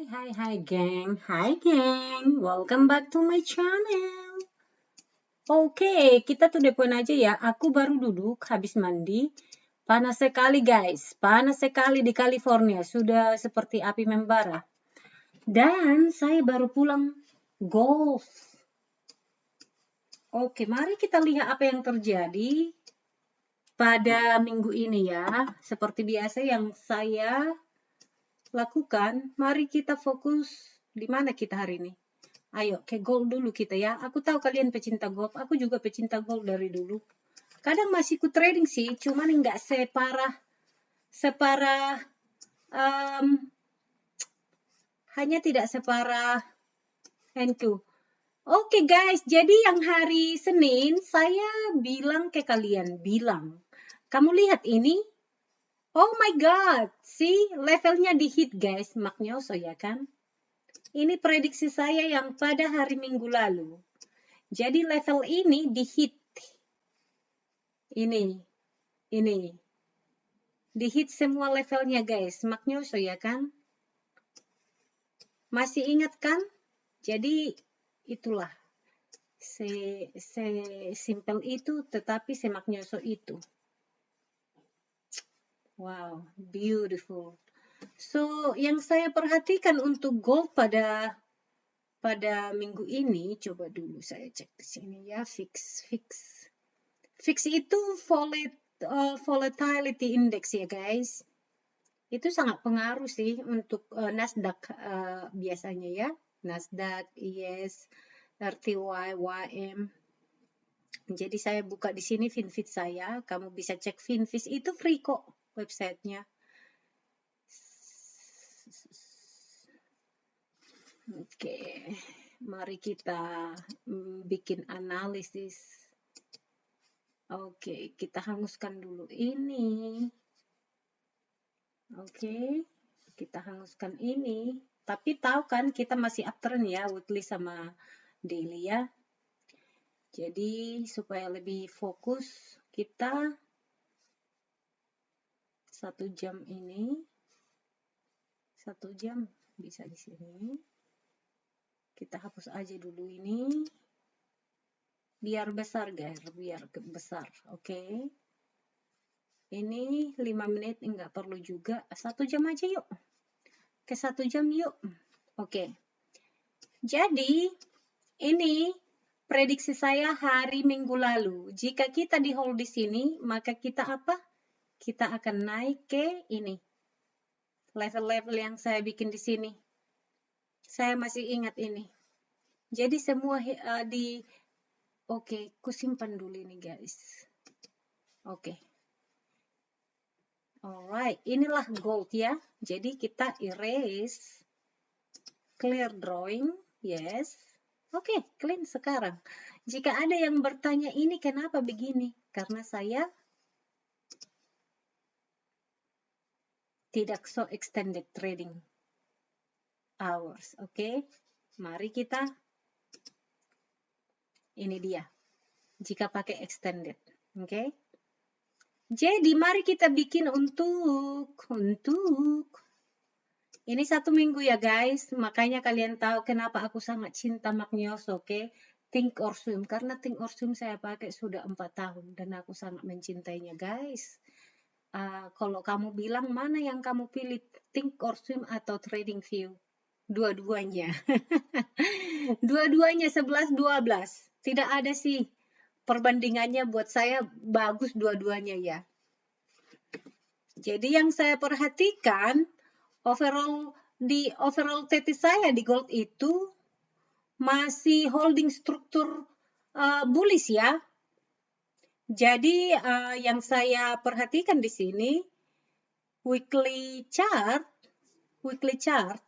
Hai geng. Hai geng. Welcome back to my channel. Oke, kita to the point aja ya. Aku baru duduk habis mandi. Panas sekali guys. Panas sekali di California. Sudah seperti api membara. Dan saya baru pulang golf. Oke, mari kita lihat apa yang terjadi pada minggu ini ya. Seperti biasa yang saya lakukan, mari kita fokus di mana kita hari ini. Ayo ke golf dulu kita ya. Aku tahu kalian pecinta golf, aku juga pecinta golf dari dulu. Kadang masih ikut trading sih, cuman nggak separah hanya tidak separah NQ. Oke guys, jadi yang hari Senin saya bilang ke kalian, kamu lihat ini? Oh my god, see levelnya di hit guys, Magnoso ya kan? Ini prediksi saya yang pada hari Minggu lalu. Jadi level ini di hit. Ini. Di hit semua levelnya guys, Magnoso ya kan? Masih ingat kan? Jadi itulah. Simple itu tetapi Magnoso itu. Wow, beautiful. So, yang saya perhatikan untuk gold pada minggu ini, coba dulu saya cek di sini ya, fix. Fix itu volatility index ya guys. Itu sangat pengaruh sih untuk Nasdaq biasanya ya. Nasdaq, IS, RTY, YM. Jadi saya buka di sini Finviz saya. Kamu bisa cek Finviz itu free kok websitenya. Oke, mari kita bikin analisis. Oke, kita hanguskan dulu ini. Oke, kita hanguskan ini. Tapi tahu kan kita masih uptrend ya, weekly sama daily ya. Jadi supaya lebih fokus, kita 1 jam ini. 1 jam bisa di sini. Kita hapus aja dulu ini. Biar besar guys, biar besar. Oke. Ini 5 menit enggak perlu juga. 1 jam aja yuk. Ke 1 jam yuk. Oke. Jadi ini prediksi saya hari Minggu lalu. Jika kita di hold di sini, maka kita apa? Kita akan naik ke ini. Level-level yang saya bikin di sini. Saya masih ingat ini. Jadi semua Oke, kusimpan dulu ini guys. Oke. Alright, inilah gold ya. Jadi kita erase. Clear drawing. Yes. Oke, clean sekarang. Jika ada yang bertanya ini kenapa begini? Karena saya tidak so extended trading hours. Oke. Mari kita ini dia. Jika pakai extended. Oke. Jadi mari kita bikin untuk ini 1 minggu ya guys. Makanya kalian tahu kenapa aku sangat cinta Magnoso, oke? Think or Swim. Karena Think or Swim saya pakai sudah 4 tahun dan aku sangat mencintainya guys. Kalau kamu bilang mana yang kamu pilih, Think or Swim atau Trading View? Dua-duanya. Dua-duanya 11-12. Tidak ada sih perbandingannya buat saya bagus dua-duanya ya. Jadi yang saya perhatikan overall TT saya di gold itu masih holding struktur bullish ya. Jadi yang saya perhatikan di sini weekly chart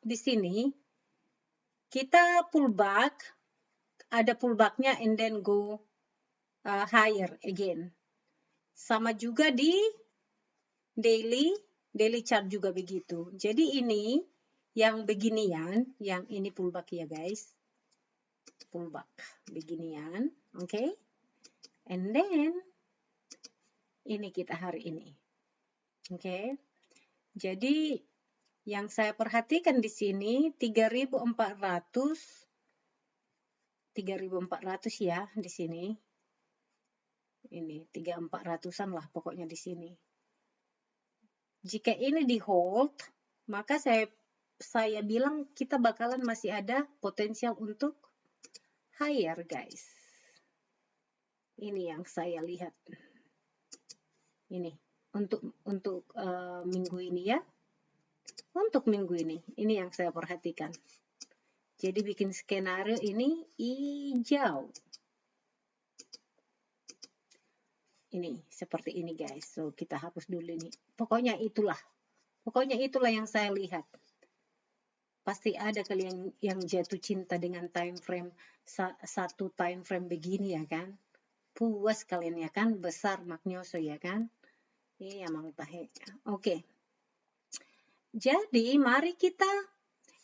di sini kita pullback, ada pullbacknya and then go higher again. Sama juga di daily chart juga begitu. Jadi ini yang beginian, yang ini pullback ya guys. Pullback beginian, oke? And then ini kita hari ini. Oke. Jadi Yang saya perhatikan di sini 3.400 ya di sini. Ini 3.400-an lah pokoknya di sini. Jika ini di hold, maka saya bilang kita bakalan masih ada potensial untuk higher, guys. Ini yang saya lihat. Ini untuk minggu ini ya. Untuk minggu ini yang saya perhatikan. Jadi bikin skenario ini hijau. Ini seperti ini guys. So kita hapus dulu ini. Pokoknya itulah yang saya lihat. Pasti ada kalian yang jatuh cinta dengan time frame satu time frame begini ya kan. Puas kalian ya kan, besar maknyoso ya kan. Iya mang tahe. Oke. Jadi mari kita,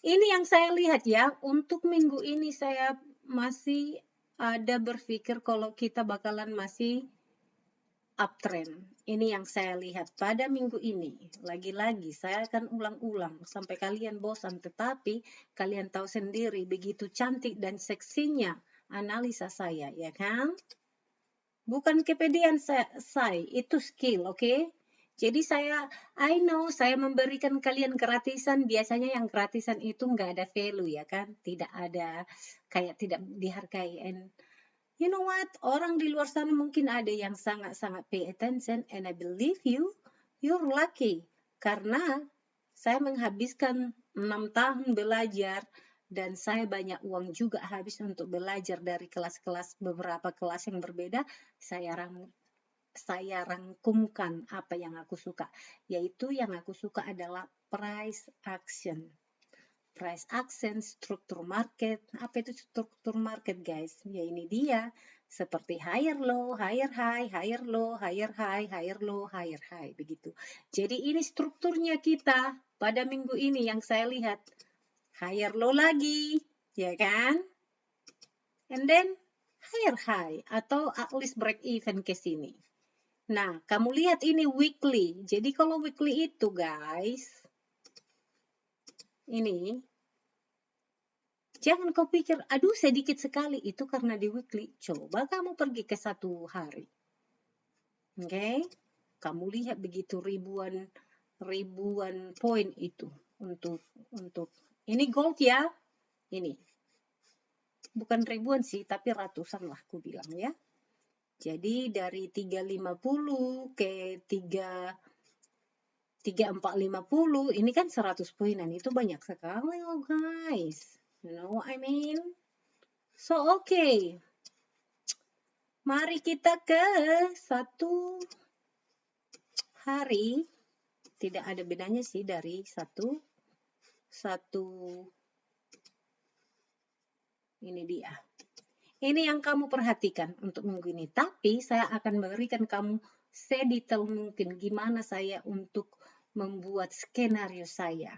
ini yang saya lihat ya, untuk minggu ini saya masih ada berpikir kalau kita bakalan masih uptrend. Ini yang saya lihat pada minggu ini. Lagi-lagi saya akan ulang-ulang sampai kalian bosan, tetapi kalian tahu sendiri begitu cantik dan seksinya analisa saya, ya kan? Bukan kepedean saya, itu skill, oke? Jadi I know saya memberikan kalian gratisan, biasanya yang gratisan itu nggak ada value ya kan, tidak ada, kayak tidak dihargai. And you know what, orang di luar sana mungkin ada yang sangat-sangat pay attention, and I believe you're lucky. Karena saya menghabiskan 6 tahun belajar, dan saya banyak uang juga habis untuk belajar dari kelas-kelas, beberapa kelas yang berbeda. Saya rangkumkan apa yang aku suka, yaitu yang aku suka adalah price action, struktur market. Apa itu struktur market guys? Ya ini dia, seperti higher low, higher high, higher low, higher high, higher low, higher high, begitu. Jadi ini strukturnya kita pada minggu ini yang saya lihat, higher low lagi, ya kan? And then higher high atau at least break even ke sini. Nah, kamu lihat ini weekly. Jadi kalau weekly itu guys, ini, jangan kau pikir, aduh sedikit sekali, itu karena di weekly. Coba kamu pergi ke 1 hari. Oke? Kamu lihat begitu ribuan poin itu untuk ini gold ya. Ini. Bukan ribuan sih, tapi ratusan lah aku bilang ya. Jadi dari 350 ke 3450 ini kan 100 poinan, itu banyak sekali loh guys. You know what I mean? So okay. Mari kita ke 1 hari. Tidak ada bedanya sih dari satu ini dia. Ini yang kamu perhatikan untuk minggu ini. Tapi saya akan memberikan kamu sedetail mungkin gimana saya untuk membuat skenario saya.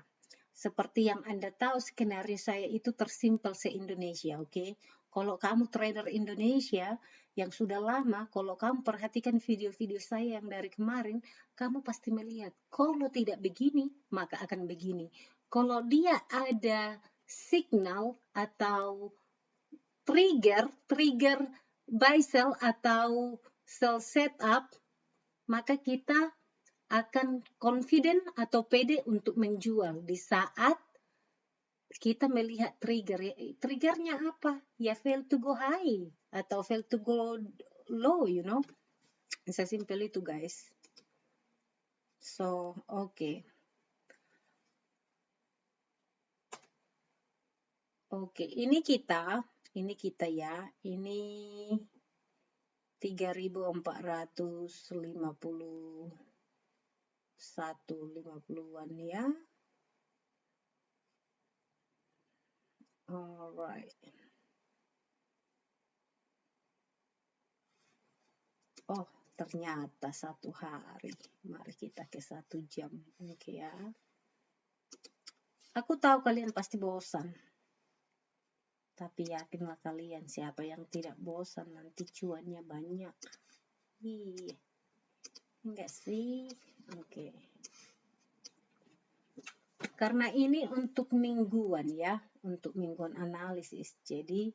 Seperti yang Anda tahu, skenario saya itu tersimpel se-Indonesia, oke? Kalau kamu trader Indonesia yang sudah lama, kalau kamu perhatikan video-video saya yang dari kemarin, kamu pasti melihat, kalau tidak begini, maka akan begini. Kalau dia ada signal atau trigger buy sell atau sell setup, maka kita akan confident atau pede untuk menjual di saat kita melihat triggernya apa? Ya fail to go high atau fail to go low, you know. Sesimpel itu guys. So, okay. Oke, ini kita ya, ini 3.451.50-an ya. Alright. Oh, ternyata 1 hari. Mari kita ke 1 jam. Oke ya. Aku tahu kalian pasti bosan. Tapi yakinlah kalian, siapa yang tidak bosan nanti cuannya banyak. Iya. Enggak sih? Oke. karena ini untuk mingguan ya, untuk mingguan analisis. Jadi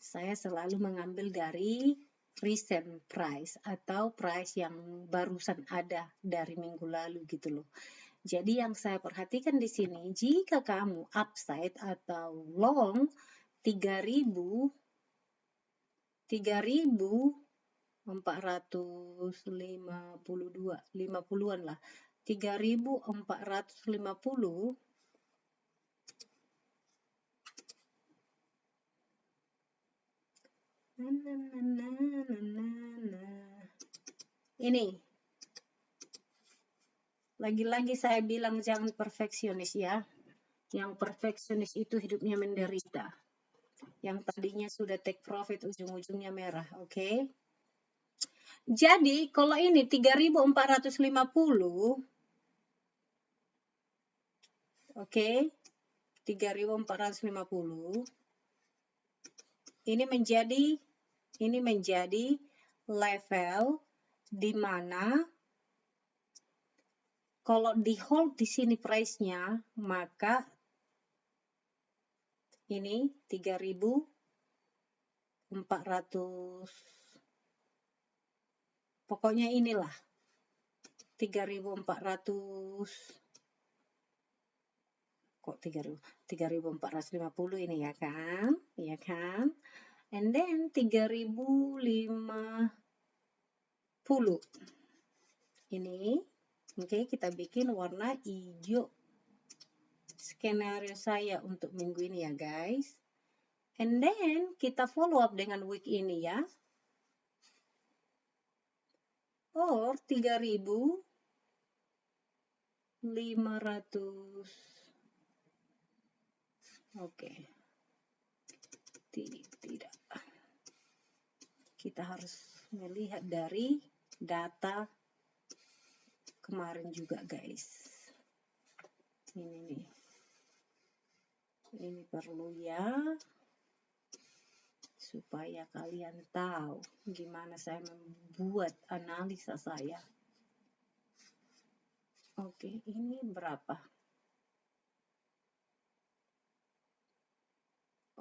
saya selalu mengambil dari recent price atau price yang barusan ada dari minggu lalu gitu loh. Jadi yang saya perhatikan di sini, jika kamu upside atau long 50-an lah, 3.450. Ini lagi-lagi saya bilang jangan perfeksionis ya. Yang perfeksionis itu hidupnya menderita. Yang tadinya sudah take profit ujung-ujungnya merah, oke? Jadi kalau ini 3.450, oke? 3.450. Ini menjadi level di mana kalau di hold di sini price-nya, maka ini 3.400. Pokoknya inilah 3.400. Kok 3.450 ini ya kan? Ya kan? And then 3.050. Ini, oke, kita bikin warna hijau. Skenario saya untuk minggu ini ya guys. And then kita follow up dengan week ini ya. Or 3.500. Oke. Tidak. Kita harus melihat dari data kemarin juga guys. Ini nih. Ini perlu ya. Supaya kalian tahu gimana saya membuat analisa saya. Oke, ini berapa?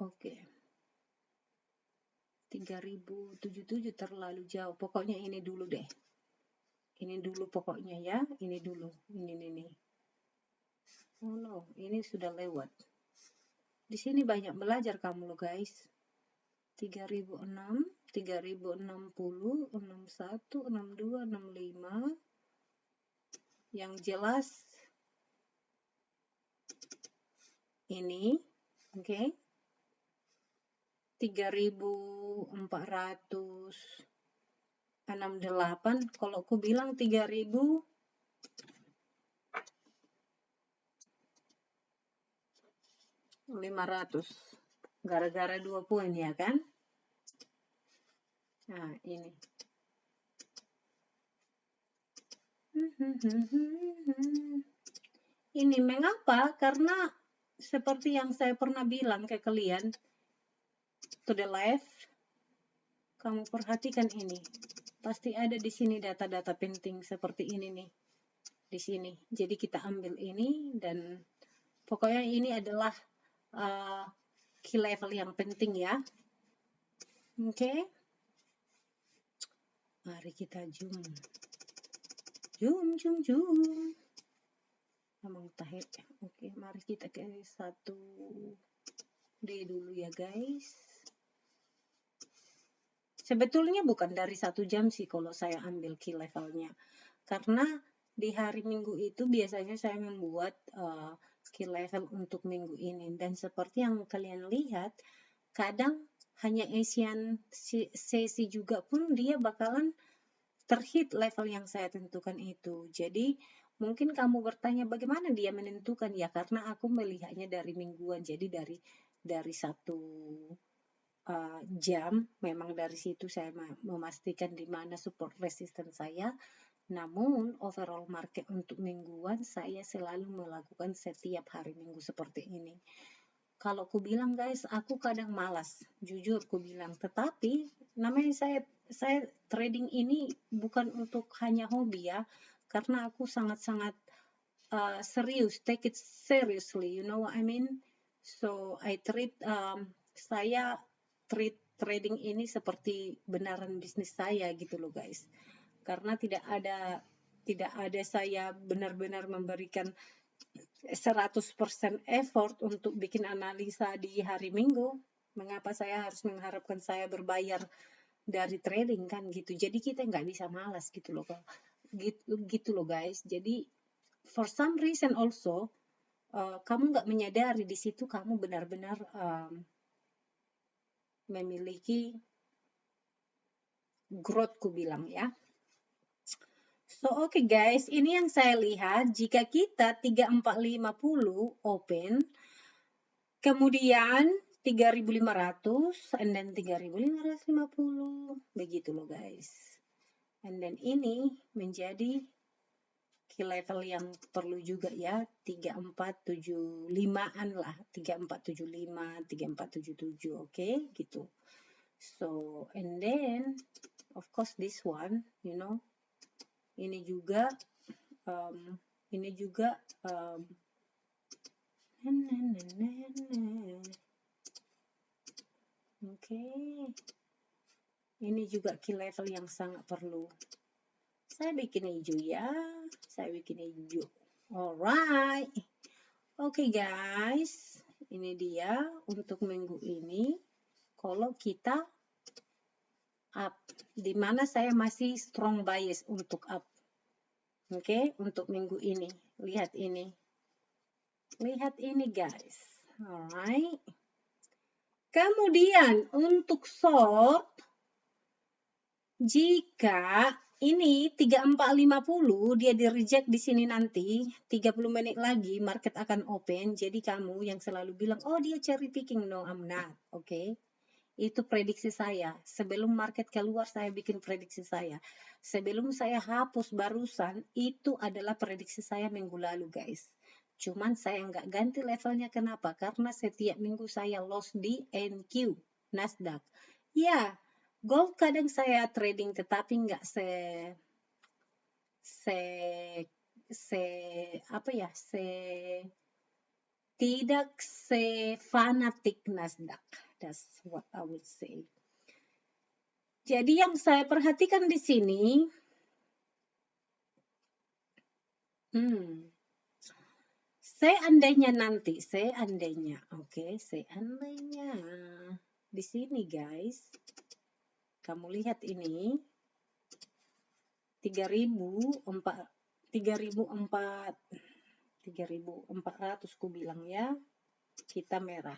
Oke. 3.077 terlalu jauh. Pokoknya ini dulu deh. Ini dulu pokoknya ya. Ini dulu. Ini. Oh no, ini sudah lewat. Di sini banyak belajar kamu loh guys. 3.006, 3.060, 61, 62, 65. Yang jelas ini, oke. 3.468. Kalau aku bilang 3.500 gara-gara 2 poin ya kan? Nah, ini. Ini mengapa? Karena seperti yang saya pernah bilang ke kalian, to the left, kamu perhatikan ini. Pasti ada di sini data-data penting seperti ini nih. Di sini. Jadi kita ambil ini dan pokoknya ini adalah key level yang penting ya. Oke. Mari kita zoom. Zoom. Memang tahit. Oke, mari kita ke 1D dulu ya guys. Sebetulnya bukan dari 1 jam sih kalau saya ambil key levelnya. Karena di hari Minggu itu biasanya saya membuat key level untuk minggu ini. Dan seperti yang kalian lihat, kadang hanya Asian sesi juga pun dia bakalan terhit level yang saya tentukan itu. Jadi mungkin kamu bertanya bagaimana dia menentukan ya, karena aku melihatnya dari mingguan. Jadi dari 1 jam, memang dari situ saya memastikan di mana support resistance saya. Namun overall market untuk mingguan saya selalu melakukan setiap hari Minggu seperti ini. Kalau aku bilang guys, aku kadang malas, jujur aku bilang. Tetapi namanya saya trading ini bukan untuk hanya hobi ya, karena aku sangat-sangat serius, take it seriously, you know what I mean? So saya treat trading ini seperti benaran bisnis saya gitu loh guys. Karena tidak ada saya benar-benar memberikan 100% effort untuk bikin analisa di hari Minggu. Mengapa saya harus mengharapkan saya berbayar dari trading kan gitu. Jadi kita nggak bisa malas gitu loh. Gitu loh guys. Jadi for some reason also kamu nggak menyadari di situ kamu benar-benar memiliki growth, ku bilang ya. So oke guys, ini yang saya lihat jika kita 3450 open, kemudian 3500 and then 3550, begitu loh guys. And then ini menjadi key level yang perlu juga ya, 3475-an lah, 3475, 3477, oke, gitu. So, and then of course this one, you know, ini juga oke. Ini juga key level yang sangat perlu. Saya bikin hijau ya. Saya bikin hijau. Alright. Oke guys. Ini dia untuk minggu ini. Kalau kita up. Dimana saya masih strong bias untuk up. Oke. Untuk minggu ini. Lihat ini. Lihat ini guys. Alright. Kemudian untuk short. Jika ini 3450 dia di reject di sini nanti 30 menit lagi market akan open. Jadi kamu yang selalu bilang oh dia cherry picking, no I'm not. Oke. Itu prediksi saya. Sebelum market keluar saya bikin prediksi saya. Sebelum saya hapus barusan itu adalah prediksi saya minggu lalu guys. Cuman saya nggak ganti levelnya, kenapa? Karena setiap minggu saya loss di NQ Nasdaq. Ya, gold kadang saya trading tetapi nggak tidak sefanatik Nasdaq. That's what I would say. Jadi yang saya perhatikan di sini, seandainya di sini guys, kamu lihat ini 3.400 ku bilang ya, kita merah.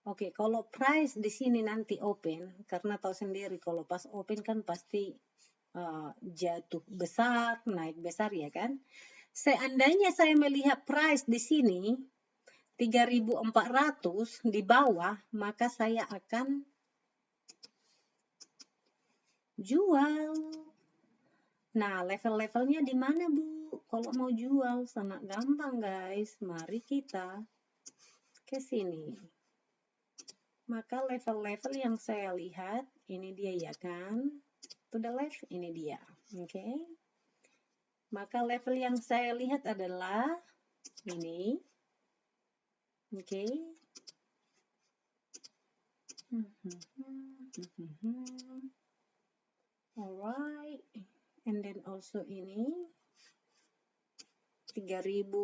Oke, kalau price di sini nanti open, karena tahu sendiri kalau pas open kan pasti jatuh besar, naik besar ya kan. Seandainya saya melihat price di sini 3.400 di bawah, maka saya akan jual. Nah, level-levelnya di mana, Bu? Kalau mau jual sangat gampang, guys. Mari kita ke sini. Maka level-level yang saya lihat, ini dia ya kan? To the left, ini dia. Oke. Maka level yang saya lihat adalah ini. Oke. Alright. And then also ini 3.366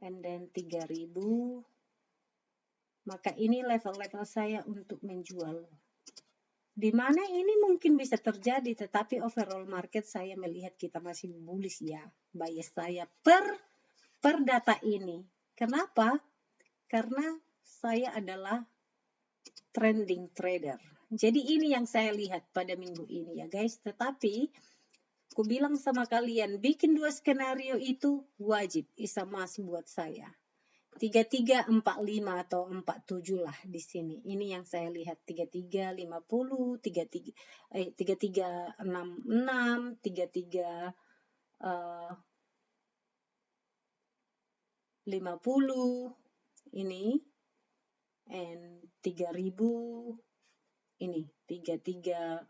and then 3.000. Maka ini level-level saya untuk menjual. Di mana ini mungkin bisa terjadi, tetapi overall market saya melihat kita masih bullish ya. Bias saya per data ini. Kenapa? Karena saya adalah trending trader. Jadi ini yang saya lihat pada minggu ini ya guys. Tetapi aku bilang sama kalian, bikin 2 skenario itu wajib, is a must buat saya. 3345 atau 47 lah di sini. Ini yang saya lihat 3350, 3366, 3350 ini and 3000 ini 3344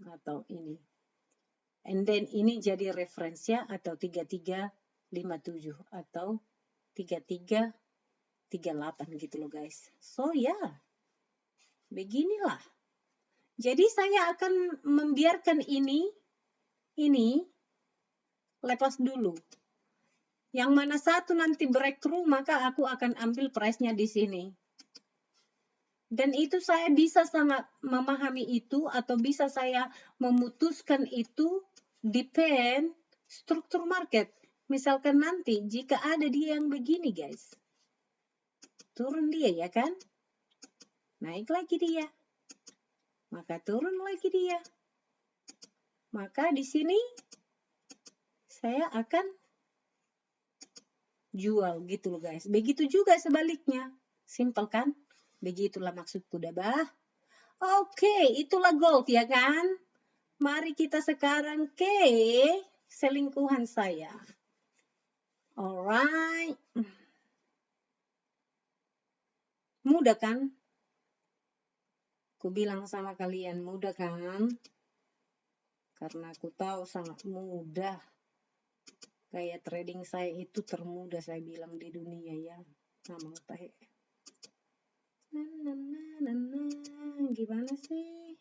atau ini. And then ini jadi referensinya atau 3357 atau 3338 gitu loh guys. So ya, beginilah. Jadi saya akan membiarkan ini lepas dulu. Yang mana satu nanti breakthrough, maka aku akan ambil price-nya di sini. Dan itu saya bisa sangat memahami itu atau bisa saya memutuskan itu depend struktur market. Misalkan nanti jika ada dia yang begini guys, turun dia ya kan, naik lagi dia, maka turun lagi dia, maka di sini saya akan jual gitu loh guys. Begitu juga sebaliknya, simple kan? Begitulah maksudku Dabah. Oke, itulah gold ya kan? Mari kita sekarang ke selingkuhan saya. Alright. Mudah kan? Aku bilang sama kalian, mudah kan? Karena aku tahu sangat mudah. Kayak trading saya itu termudah saya bilang di dunia ya. Namang tahe. Gimana sih?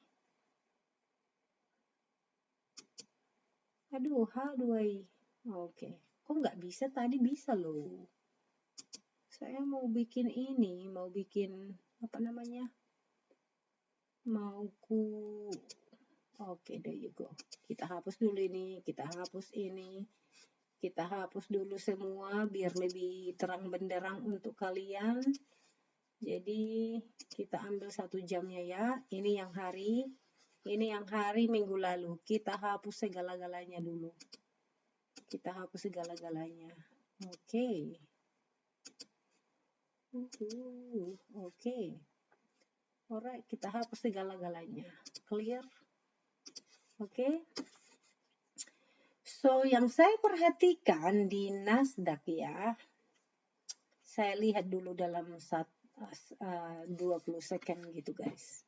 Aduh, how do I? Oke. Kok nggak bisa? Tadi bisa loh. Saya mau bikin ini, mau bikin apa namanya? Oke, there you go. Kita hapus dulu ini, kita hapus ini. Kita hapus dulu semua biar lebih terang benderang untuk kalian. Jadi kita ambil 1 jamnya ya. Ini yang hari minggu lalu. Kita hapus segala-galanya dulu. Kita hapus segala-galanya. Oke. Oke. Alright, kita hapus segala-galanya. Clear? Oke. So, yang saya perhatikan di Nasdaq ya. Saya lihat dulu dalam 20 second gitu guys.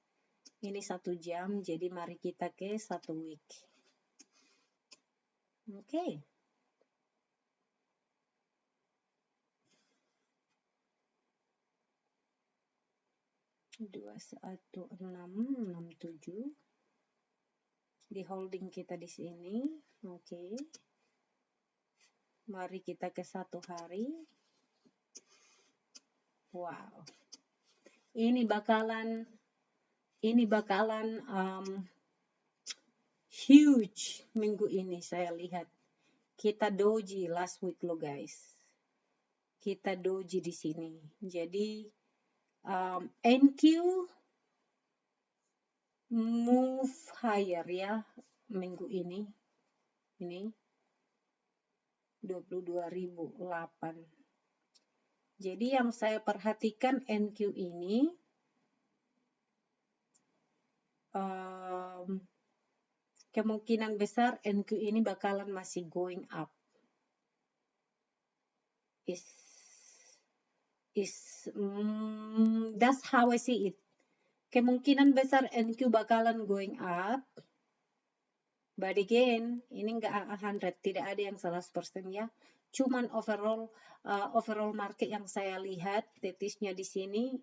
Ini 1 jam, jadi mari kita ke 1 week. Oke. Okay. 21667 di holding kita di sini. Oke. Mari kita ke 1 hari. Wow. Ini bakalan huge minggu ini saya lihat. Kita doji last week loh guys. Kita doji di sini. Jadi NQ move higher ya minggu ini. Ini 22.008. Jadi yang saya perhatikan NQ ini kemungkinan besar NQ ini bakalan masih going up. That's how I see it. Kemungkinan besar NQ bakalan going up. But again, ini nggak 100, tidak ada yang 100% ya. Cuman overall market yang saya lihat, tetisnya di sini,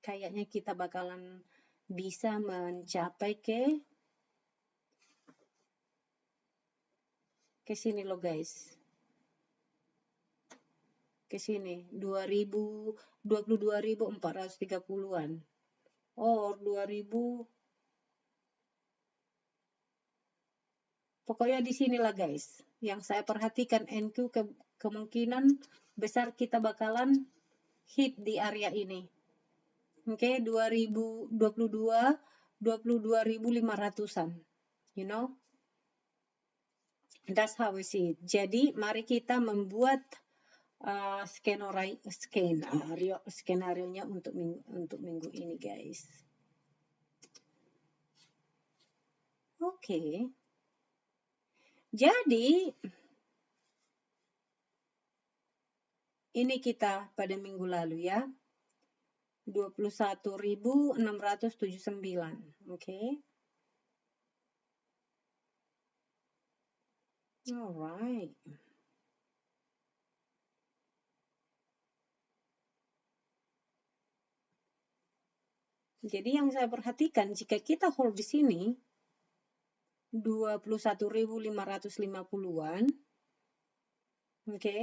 kayaknya kita bakalan bisa mencapai ke sini loh guys. Ke sini 22.430-an. Or 2000. Pokoknya di sinilah guys. Yang saya perhatikan NQ kemungkinan besar kita bakalan hit di area ini. Oke, 22.500-an. You know? That's how we see it. Jadi, mari kita membuat skenario-nya untuk minggu ini, guys. Oke. Jadi, ini kita pada minggu lalu ya. 21.679. Oke. Alright. Jadi yang saya perhatikan, jika kita hold di sini 21.550-an, oke,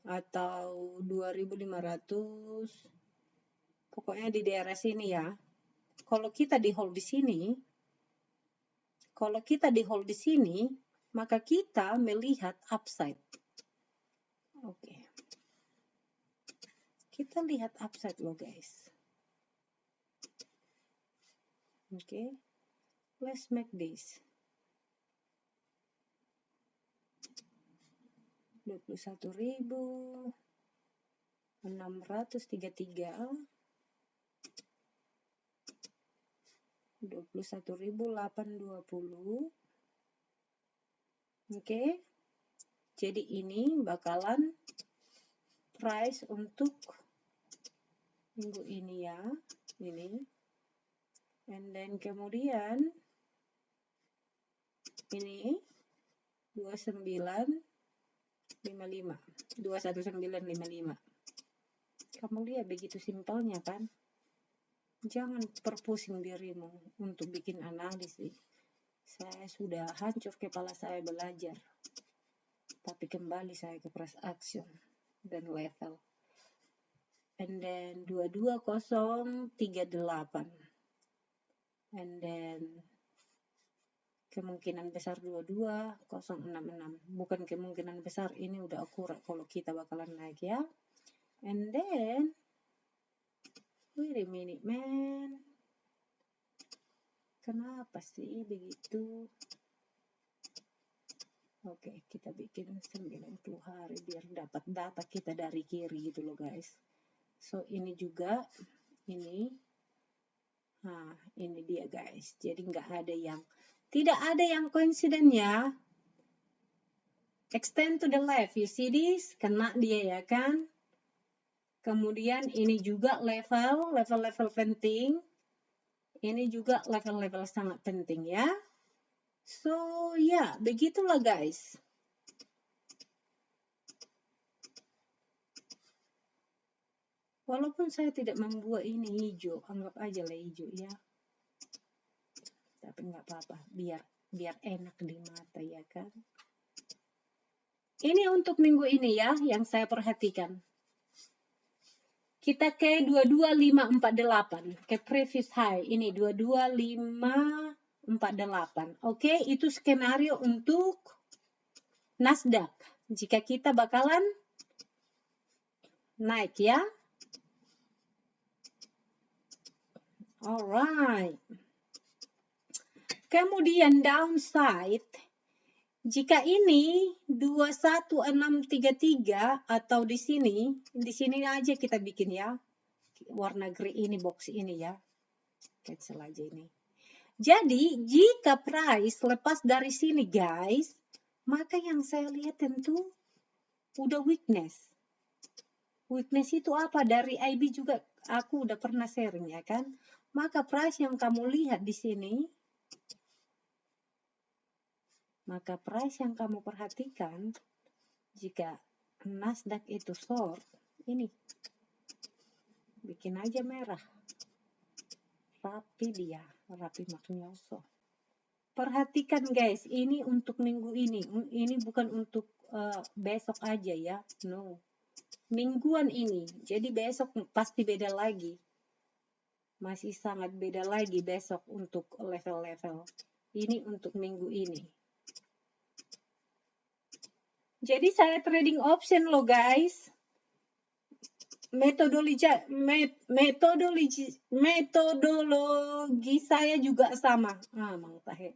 atau 2.500, pokoknya di daerah sini ya. Kalau kita di hold di sini, maka kita melihat upside. Oke. Kita lihat upside loh guys. Oke. Let's make this. 21.633. 21.820. Oke. Jadi ini bakalan price untuk minggu ini ya. Ini. And then kemudian ini 21955. Kamu lihat begitu simpelnya kan? Jangan perpusing dirimu untuk bikin analisis. Saya sudah hancur kepala saya belajar. Tapi kembali saya ke price action dan level. And then 22038. And then kemungkinan besar 22066. Bukan kemungkinan besar, ini udah akurat kalau kita bakalan naik ya. And then wait a minute man, kenapa sih begitu? Oke, kita bikin 90 hari biar dapat data kita dari kiri gitu loh guys. So ini juga, ini dia guys. Jadi tidak ada yang coincident ya. Extend to the left, you see this? Kena dia ya kan? Kemudian ini juga level penting. Ini juga level sangat penting ya. So ya, begitulah guys. Walaupun saya tidak membuat ini hijau, anggap aja lah hijau ya. Tapi nggak apa-apa, biar enak di mata ya kan. Ini untuk minggu ini ya, yang saya perhatikan. Kita ke 22548, ke previous high. Ini 22548. Oke, itu skenario untuk Nasdaq. Jika kita bakalan naik ya. Alright. Kemudian downside. Jika ini 21633 atau di sini aja kita bikin ya. Warna grey ini, box ini ya. Cancel aja ini. Jadi, jika price lepas dari sini guys, maka yang saya lihat tentu udah weakness. Weakness itu apa? Dari IB juga aku udah pernah sharing ya kan. Maka price yang kamu lihat di sini, maka price yang kamu perhatikan, jika Nasdaq itu short, ini bikin aja merah. Rapi dia, rapi magnoso. Perhatikan guys, ini untuk minggu ini. Ini bukan untuk besok aja ya. No. Mingguan ini. Jadi besok pasti beda lagi. Masih sangat beda lagi besok untuk level-level. Ini untuk minggu ini. Jadi saya trading option loh guys. Metodologi saya juga sama. Mangtahe.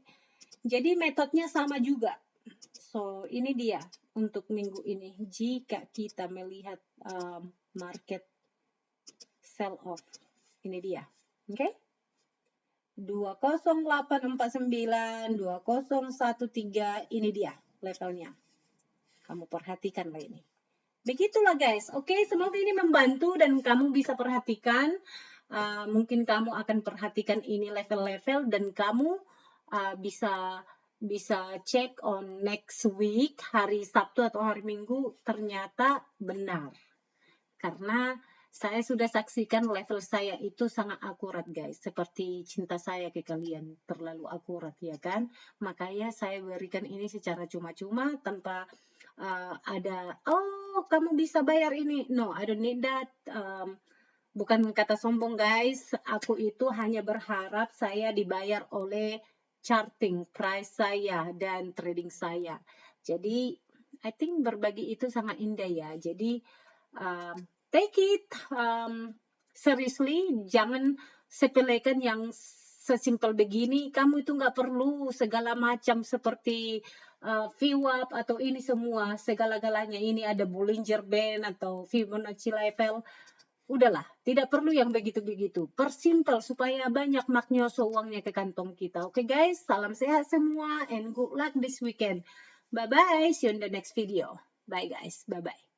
Jadi metodenya sama juga. So ini dia untuk minggu ini. Jika kita melihat market sell off, ini dia, oke? 20849, 2013, ini dia levelnya. Kamu perhatikan lah ini. Begitulah guys. Oke, semoga ini membantu dan kamu bisa perhatikan mungkin kamu akan perhatikan ini level-level dan kamu bisa cek on next week, hari Sabtu atau hari Minggu, ternyata benar. Karena saya sudah saksikan level saya itu sangat akurat guys, seperti cinta saya ke kalian, terlalu akurat ya kan. Makanya saya berikan ini secara cuma-cuma tanpa ada, oh kamu bisa bayar ini. No, I don't need that. Bukan kata sombong guys, aku itu hanya berharap saya dibayar oleh charting price saya dan trading saya. Jadi I think berbagi itu sangat indah ya. Jadi take it seriously, jangan sepelekan yang sesimpel begini. Kamu itu nggak perlu segala macam seperti VWAP atau ini semua, segala-galanya. Ini ada Bollinger Band atau Fibonacci level. Udahlah, tidak perlu yang begitu-begitu. Persimpel supaya banyak maknyoso uangnya ke kantong kita. Oke guys, salam sehat semua and good luck this weekend. Bye-bye, see you in the next video. Bye guys, bye-bye.